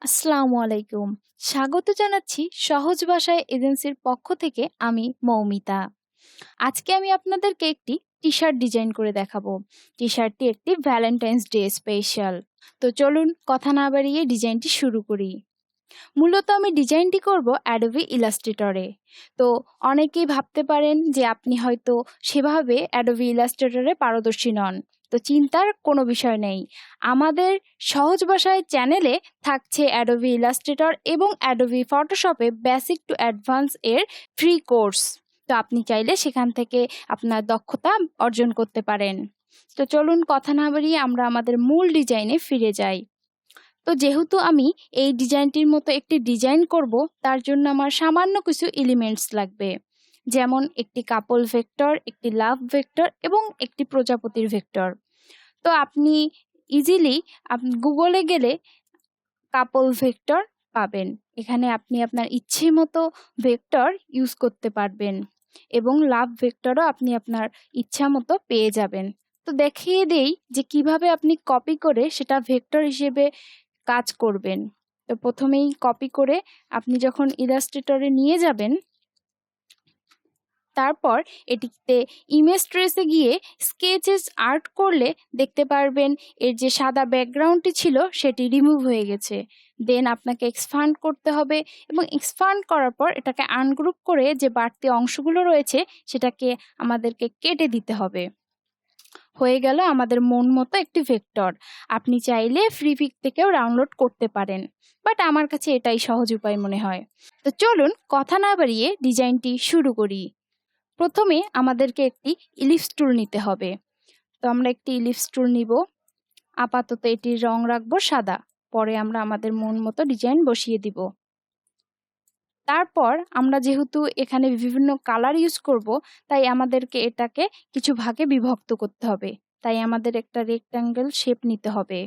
আসসালামু আলাইকুম। স্বাগত জানাচ্ছি সহজ ভাষায় এজেন্সির পক্ষ থেকে আমি মৌমিতা। আজকে আমি আপনাদেরকে একটি টি-শার্ট ডিজাইন করে দেখাবো। টি-শার্টটি একটি ভ্যালেন্টাইন্স ডে স্পেশাল। তো চলুন কথা না বাড়িয়ে ডিজাইনটি শুরু করি। মূলত আমি ডিজাইনটি করব Adobe Illustrator-এ। তো অনেকেই ভাবতে পারেন যে আপনি হয়তো সেভাবে Adobe Illustrator-এ পারদর্শী নন। তো চিন্তার কোনো বিষয় নেই। আমাদের সহজ ভাষায় চ্যানেলে থাকছে Adobe Illustrator এবং Adobe Photoshop-এ বেসিক টু অ্যাডভান্স এর ফ্রি কোর্স। তো আপনি চাইলে সেখান থেকে আপনার দক্ষতা অর্জন করতে পারেন। তো চলুন কথা না বাড়িয়ে আমরা আমাদের মূল ডিজাইনে ফিরে যাই। তো যেহেতু আমি এই ডিজাইনটির মতো একটি ডিজাইন করব, তার জন্য আমার সামান্য কিছু এলিমেন্টস লাগবে, যেমন একটি কাপল ভেক্টর, একটি লাভ ভেক্টর এবং একটি প্রজাপতির ভেক্টর। তো আপনি ইজিলি গুগলে গেলে কাপল ভেক্টর পাবেন। এখানে আপনি আপনার ইচ্ছে মতো ভেক্টর ইউজ করতে পারবেন এবং লাভ ভেক্টরও আপনি আপনার ইচ্ছা মতো পেয়ে যাবেন। তো দেখিয়ে দেই যে কিভাবে আপনি কপি করে সেটা ভেক্টর হিসেবে কাজ করবেন। তো প্রথমেই কপি করে আপনি যখন ইলাস্ট্রেটরে নিয়ে যাবেন, তারপর এটিতে ইমেজ ট্রেসে গিয়ে স্কেচেস আর্ট করলে দেখতে পারবেন এর যে সাদা ব্যাকগ্রাউন্ডটি ছিল সেটি রিমুভ হয়ে গেছে। দেন আপনাকে এক্সপান্ড করতে হবে এবং এক্সপান্ড করার পর এটাকে আনগ্রুপ করে যে বাড়তি অংশগুলো রয়েছে সেটাকে আমাদেরকে কেটে দিতে হবে। হয়ে গেল আমাদের মন মতো একটি ভেক্টর। আপনি চাইলে ফ্রি পিক থেকেও ডাউনলোড করতে পারেন, বাট আমার কাছে এটাই সহজ উপায় মনে হয়। তো চলুন কথা না বাড়িয়ে ডিজাইনটি শুরু করি। প্রথমে আমাদেরকে একটি ইলিপস টুল নিতে হবে। তো আমরা একটি ইলিপস টুল নিব। আপাতত এটির রং রাখবো সাদা, পরে আমরা আমাদের মন মতো ডিজাইন বসিয়ে দিব। তারপর আমরা যেহেতু এখানে বিভিন্ন কালার ইউজ করব, তাই আমাদেরকে এটাকে কিছু ভাগে বিভক্ত করতে হবে। তাই আমাদের একটা রেক্ট্যাঙ্গেল শেপ নিতে হবে।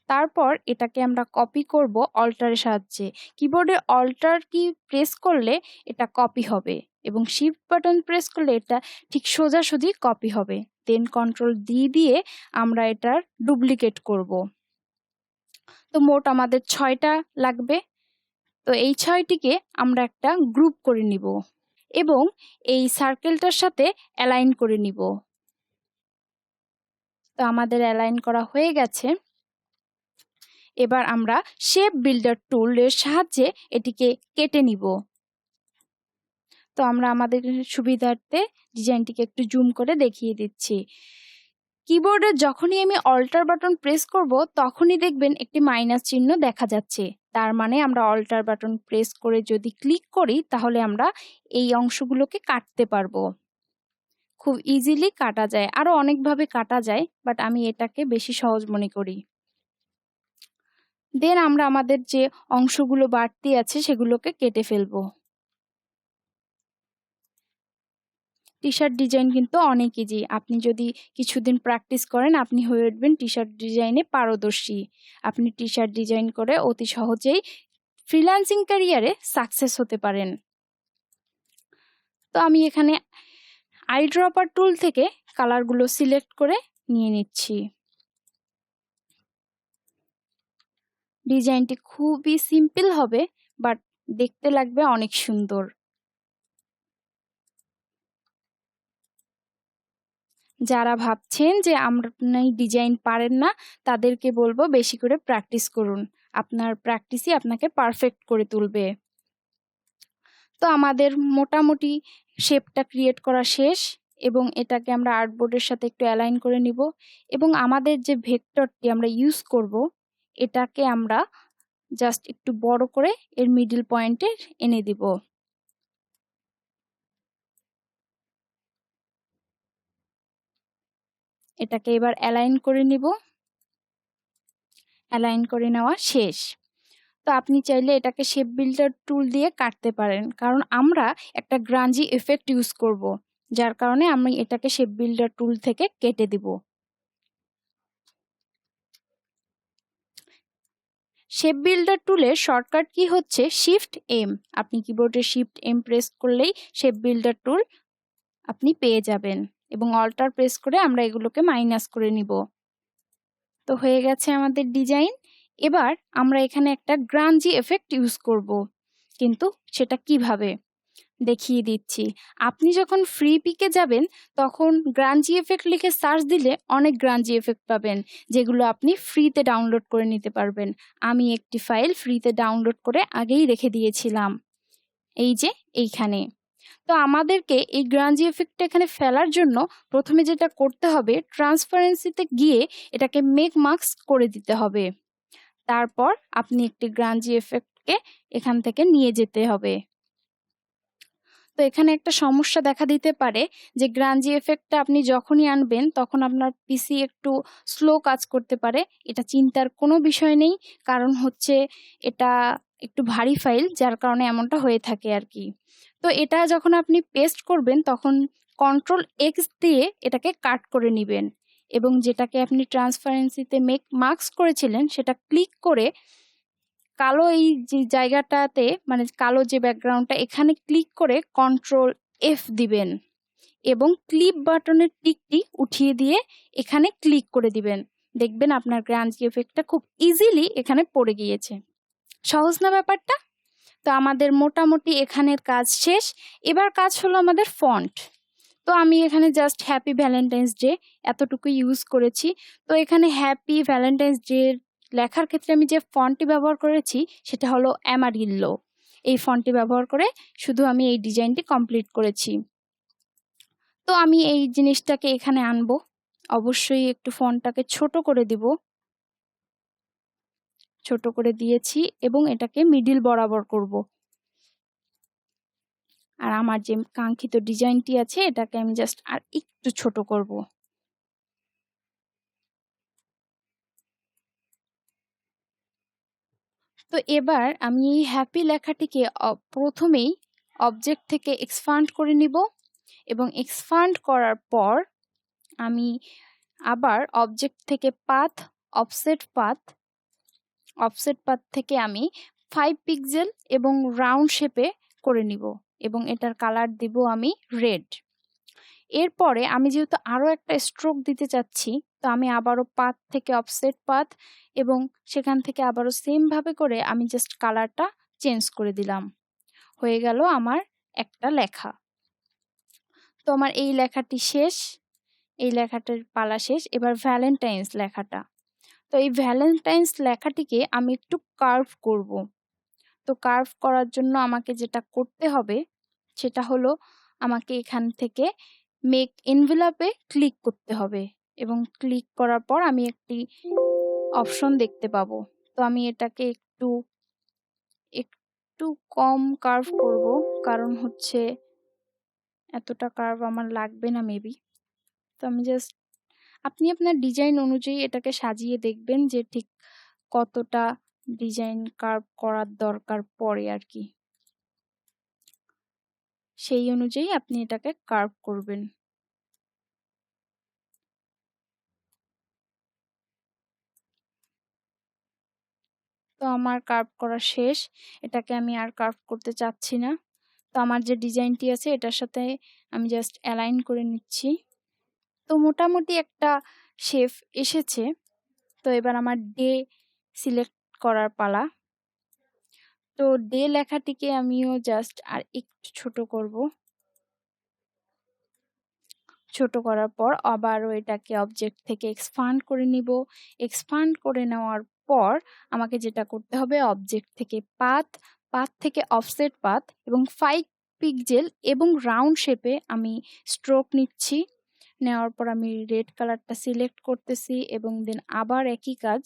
তারপর এটাকে আমরা কপি করব অল্টারের সাহায্যে। কিবোর্ডে অল্টার কি প্রেস করলে এটা কপি হবে এবং শিফট বাটন প্রেস করলে এটা ঠিক সোজাসুজি কপি হবে। দেন কন্ট্রোল দিয়ে আমরা এটার ডুপ্লিকেট করব। তো মোট আমাদের 6টা লাগবে। তো এই 6টিকে আমরা একটা গ্রুপ করে নিব এবং এই সার্কেলটার সাথে অ্যালাইন করে নিব। তো আমাদের অ্যালাইন করা হয়ে গেছে। এবার আমরা শেপ বিল্ডার টুলের সাহায্যে এটিকে কেটে নিব। তো আমরা আমাদের সুবিধার্থে ডিজাইনটিকে একটু জুম করে দেখিয়ে দিচ্ছি। কিবোর্ডে যখনই আমি অল্টার বাটন প্রেস করব, তখনই দেখবেন একটি মাইনাস চিহ্ন দেখা যাচ্ছে। তার মানে আমরা অল্টার বাটন প্রেস করে যদি ক্লিক করি, তাহলে আমরা এই অংশগুলোকে কাটতে পারবো। খুব ইজিলি কাটা যায়, আরো অনেকভাবে কাটা যায়, বাট আমি এটাকে বেশি সহজ মনে করি। দেন আমরা আমাদের যে অংশগুলো বাড়তি আছে সেগুলোকে কেটে ফেলবো। টি-শার্ট ডিজাইন কিন্তু অনেক ইজি। আপনি যদি কিছুদিন প্র্যাকটিস করেন, আপনি হয়ে উঠবেন টি-শার্ট ডিজাইনে পারদর্শী। আপনি টি-শার্ট ডিজাইন করে অতি সহজেই ফ্রিল্যান্সিং ক্যারিয়ারে সাকসেস হতে পারেন। তো আমি এখানে আইড্রপার টুল থেকে কালারগুলো সিলেক্ট করে নিয়ে নিচ্ছি। ডিজাইনটি খুবই সিম্পল হবে, বাট দেখতে লাগবে অনেক সুন্দর। যারা ভাবছেন যে আপনি ডিজাইন পারেন না, তাদেরকে বলবো বেশি করে প্র্যাকটিস করুন। আপনার প্র্যাকটিসই আপনাকে পারফেক্ট করে তুলবে। তো আমাদের মোটামুটি শেপটা ক্রিয়েট করা শেষ এবং এটাকে আমরা আর্টবোর্ডের সাথে একটু অ্যালাইন করে নিব এবং আমাদের যে ভেক্টরটি আমরা ইউজ করব, এটাকে আমরা জাস্ট একটু বড় করে এর মিডল পয়েন্টে এনে দিব। এটাকে এবার অ্যালাইন করে নিব। অ্যালাইন করে নেওয়া শেষ। তো আপনি চাইলে এটাকে শেপ বিল্ডার টুল দিয়ে কাটতে পারেন, কারণ আমরা একটা গ্রাঞ্জি এফেক্ট ইউজ করব, যার কারণে আমি এটাকে শেপ বিল্ডার টুল থেকে কেটে দিব। শেপ বিল্ডার টুলের শর্টকাট কি হচ্ছে শিফট এম। আপনি কিবোর্ডে শিফট এম প্রেস করলেই শেপ বিল্ডার টুল আপনি পেয়ে যাবেন এবং অল্টার প্রেস করে আমরা এগুলোকে মাইনাস করে নিব। তো হয়ে গেছে আমাদের ডিজাইন। এবার আমরা এখানে একটা গ্রাঞ্জি এফেক্ট ইউজ করব, কিন্তু সেটা কিভাবে দেখিয়ে দিচ্ছি। আপনি যখন ফ্রি পিকে যাবেন তখন গ্রাঞ্জি এফেক্ট লিখে সার্চ দিলে অনেক গ্রাঞ্জি এফেক্ট পাবেন, যেগুলো আপনি ফ্রিতে ডাউনলোড করে নিতে পারবেন। আমি একটি ফাইল ফ্রিতে ডাউনলোড করে আগেই রেখে দিয়েছিলাম, এই যে এইখানে। তো আমাদেরকে এই গ্রাঞ্জি এফেক্টটা এখানে ফেলার জন্য প্রথমে যেটা করতে হবে, ট্রান্সপারেন্সিতে গিয়ে এটাকে মেক মাস্ক করে দিতে হবে। তারপর আপনি একটি গ্রাঞ্জি এফেক্টকে এখান থেকে নিয়ে যেতে হবে। তো এখানে একটা সমস্যা দেখা দিতে পারে যে গ্রাঞ্জি এফেক্টটা আপনি যখনই আনবেন তখন আপনার পিসি একটু স্লো কাজ করতে পারে। এটা চিন্তার কোনো বিষয় নেই, কারণ হচ্ছে এটা একটু ভারী ফাইল, যার কারণে এমনটা হয়ে থাকে আর কি। তো এটা যখন আপনি পেস্ট করবেন তখন কন্ট্রোল এক্স দিয়ে এটাকে কাট করে নেবেন, এবং যেটাকে আপনি ট্রান্সপারেন্সিতে মেক মার্কস করেছিলেন সেটা ক্লিক করে কালো এই যে জায়গাটাতে, মানে কালো যে ব্যাকগ্রাউন্ডটা, এখানে ক্লিক করে কন্ট্রোল এফ দিবেন এবং ক্লিপ বাটনের টিকটি উঠিয়ে দিয়ে এখানে ক্লিক করে দিবেন। দেখবেন আপনার গ্রাঞ্জি এফেক্টটা খুব ইজিলি এখানে পড়ে গিয়েছে। সহজ না ব্যাপারটা? তো আমাদের মোটামুটি এখানের কাজ শেষ। এবার কাজ হলো আমাদের ফন্ট। তো আমি এখানে জাস্ট হ্যাপি ভ্যালেন্টাইন্স ডে এতটুকু ইউজ করেছি। তো এখানে হ্যাপি ভ্যালেন্টাইন্স ডে লেখার ক্ষেত্রে আমি যে ফন্টটি ব্যবহার করেছি সেটা হলো অ্যামারিল্লো। এই ফন্টটি ব্যবহার করে শুধু আমি এই ডিজাইনটি কমপ্লিট করেছি। তো আমি এই জিনিসটাকে এখানে আনবো, অবশ্যই একটু ফন্টটাকে ছোট করে দিব। ছোট করে দিয়েছি এবং এটাকে মিডিল বরাবর করব। আর আমার যে কাঙ্ক্ষিত ডিজাইনটি আছে এটাকে আমি জাস্ট আর একটু ছোট করব। তো এবার আমি এই হ্যাপি লেখাটিকে প্রথমেই অবজেক্ট থেকে এক্সপান্ড করে নিব, এবং এক্সপান্ড করার পর আমি আবার অবজেক্ট থেকে পাথ, অফসেট পাথ থেকে আমি 5 পিক্সেল এবং রাউন্ড শেপে করে নিব, এবং এটার কালার দিব আমি রেড। এরপরে আমি যেহেতু আরো একটা স্ট্রোক দিতে চাচ্ছি, তো আমি আবারও পাথ থেকে অফসেট পাথ এবং সেখান থেকে আবারও সেম ভাবে করে আমি জাস্ট কালারটা চেঞ্জ করে দিলাম। হয়ে গেল আমার একটা লেখা। তো আমার এই লেখাটি শেষ, এই লেখাটার পালা শেষ। এবার ভ্যালেন্টাইন্স লেখাটা। তো এই ভ্যালেন্টাইন্স লেখাটিকে আমি একটু কার্ভ করব। তো কার্ভ করার জন্য আমাকে যেটা করতে হবে সেটা হলো আমাকে এখান থেকে মেক এনভেলপে ক্লিক করতে হবে, এবং ক্লিক করার পর আমি একটি অপশন দেখতে পাবো। তো আমি এটাকে একটু একটু কম কার্ভ করব, কারণ হচ্ছে এতটা কার্ভ আমার লাগবে না মেবি। তো আমি জাস্ট, আপনি আপনার ডিজাইন অনুযায়ী এটাকে সাজিয়ে দেখবেন যে ঠিক কতটা ডিজাইন কার্ভ করার দরকার পড়ে আর কি, সেই অনুযায়ী আপনি এটাকে কার্ভ করবেন। তো আমার কার্ভ করা শেষ, এটাকে আমি আর কার্ভ করতে চাচ্ছি না। তো আমার যে ডিজাইনটি আছে এটার সাথে আমি জাস্ট অ্যালাইন করে নিচ্ছি। তো মোটামুটি একটা শেপ এসেছে। তো এবার আমার ডে সিলেক্ট করার পালা। তো ডে লেখাটিকে আমিও জাস্ট আর একটু ছোট করব। ছোট করার পর আবারও এটাকে অবজেক্ট থেকে এক্সপান্ড করে নিব। এক্সপান্ড করে নেওয়ার পর আমাকে যেটা করতে হবে, অবজেক্ট থেকে পাথ থেকে অফসেট পাথ এবং 5 পিক্সেল এবং রাউন্ড শেপে আমি স্ট্রোক নিচ্ছি। নেওয়ার পর আমি রেড কালারটা সিলেক্ট করতেছি এবং দেন আবার একই কাজ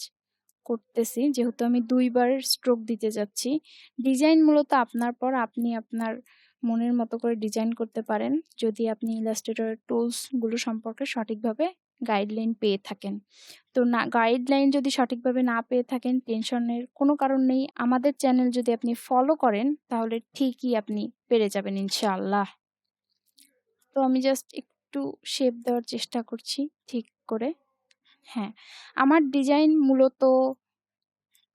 করতেছি, যেহেতু আমি 2 বার স্ট্রোক দিতে যাচ্ছি। ডিজাইন মূলত আপনার পর, আপনি আপনার মনের মতো করে ডিজাইন করতে পারেন যদি আপনি ইলাস্ট্রেটরের টুলসগুলো সম্পর্কে সঠিকভাবে গাইডলাইন পেয়ে থাকেন। তো না, গাইডলাইন যদি সঠিকভাবে না পেয়ে থাকেন টেনশনের কোনো কারণ নেই। আমাদের চ্যানেল যদি আপনি ফলো করেন তাহলে ঠিকই আপনি পেরে যাবেন ইনশাআল্লাহ। তো আমি জাস্ট একটু শেপ দেওয়ার চেষ্টা করছি ঠিক করে। হ্যাঁ, আমার ডিজাইন মূলত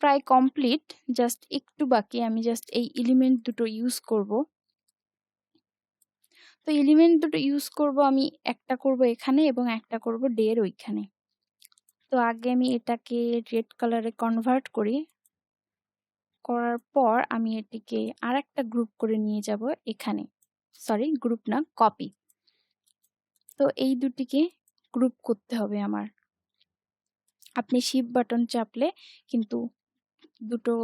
প্রায় কমপ্লিট, জাস্ট একটু বাকি। আমি জাস্ট এই এলিমেন্ট দুটো ইউজ করব। তো এলিমেন্ট দুটো ইউজ করব, আমি একটা করব এখানে এবং একটা করব ডে এর ওইখানে। তো আগে আমি এটাকে রেড কালারে কনভার্ট করি। করার পর আমি এটিকে আরেকটা গ্রুপ করে নিয়ে যাব এখানে। সরি, গ্রুপ না, কপি। তো এই দুটিকে গ্রুপ করতে হবে আমার। আপনি শিফট বাটন চাপলে কিন্তু দুটো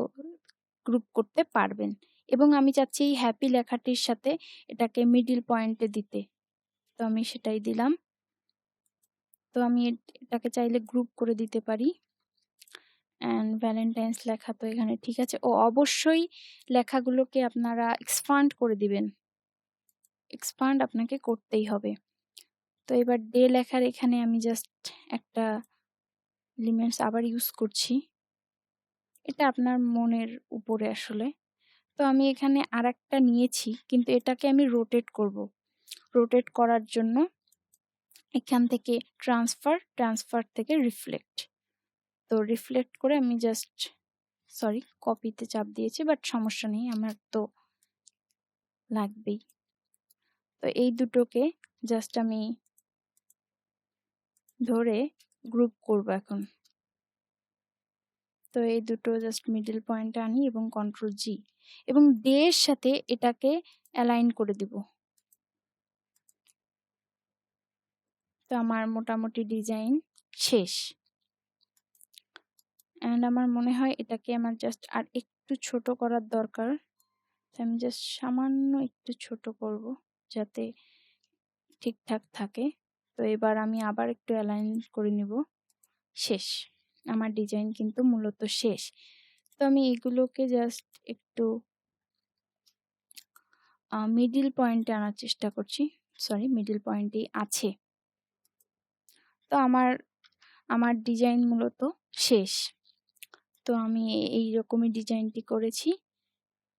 গ্রুপ করতে পারবেন। এবং আমি চাচ্ছি এই হ্যাপি লেখাটির সাথে এটাকে মিডল পয়েন্টে দিতে। তো আমি সেটাই দিলাম। তো আমি এটাকে চাইলে গ্রুপ করে দিতে পারি। অ্যান্ড ভ্যালেন্টাইন্স লেখা তো এখানে ঠিক আছে। ও অবশ্যই লেখাগুলোকে আপনারা এক্সপান্ড করে দিবেন। এক্সপান্ড আপনাকে করতেই হবে। তো এবার ডে লেখার এখানে আমি জাস্ট একটা এলিমেন্টস আবার ইউজ করছি। এটা আপনার মনের উপরে আসলে। তো আমি এখানে আরেকটা নিয়েছি, কিন্তু এটাকে আমি রোটেট করব। রোটেট করার জন্য এখান থেকে ট্রান্সফার থেকে রিফ্লেক্ট। তো রিফ্লেক্ট করে আমি জাস্ট সরি কপিতে চাপ দিয়েছি, বাট সমস্যা নেই, আমার তো লাগবেই। তো এই দুটোকে জাস্ট আমি ধরে গ্রুপ করব এখন। তো এই দুটো জাস্ট মিডল পয়েন্টে আনি এবং কন্ট্রোল জি এবং ডে এর সাথে এটাকে অ্যালাইন করে দিব। তো আমার মোটামুটি ডিজাইন শেষ। অ্যান্ড আমার মনে হয় এটাকে আমার জাস্ট আর একটু ছোট করার দরকার। তো আমি জাস্ট সামান্য একটু ছোট করব যাতে ঠিকঠাক থাকে। তো এবার আমি আবার একটু অ্যালাইন করে নিব। শেষ। আমার ডিজাইন কিন্তু মূলত শেষ। তো আমি এগুলোকে জাস্ট একটু মিডল পয়েন্টে আনার চেষ্টা করছি। সরি, মিডল পয়েন্টেই আছে। তো আমার ডিজাইন মূলত শেষ। তো আমি এই রকমই ডিজাইনটি করেছি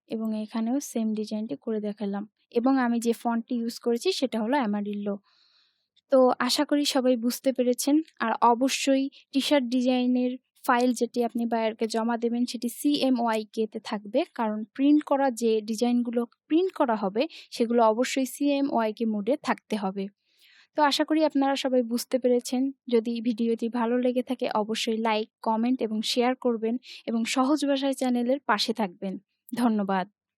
এবং এখানেও সেম ডিজাইনটি করে দেখালাম। এবং আমি যে ফন্টটি ইউজ করেছি সেটা হলো অ্যামারিল্লো। তো আশা করি সবাই বুঝতে পেরেছেন। আর অবশ্যই টি-শার্ট ডিজাইনের ফাইল যেটি আপনি বায়ারকে জমা দেবেন সেটি CMYK তে থাকবে, কারণ প্রিন্ট করা যে ডিজাইনগুলো প্রিন্ট করা হবে সেগুলো অবশ্যই CMYK মোডে থাকতে হবে। তো আশা করি আপনারা সবাই বুঝতে পেরেছেন। যদি ভিডিওটি ভালো লেগে থাকে অবশ্যই লাইক, কমেন্ট এবং শেয়ার করবেন এবং সহজ ভাষায় চ্যানেলের পাশে থাকবেন। ধন্যবাদ।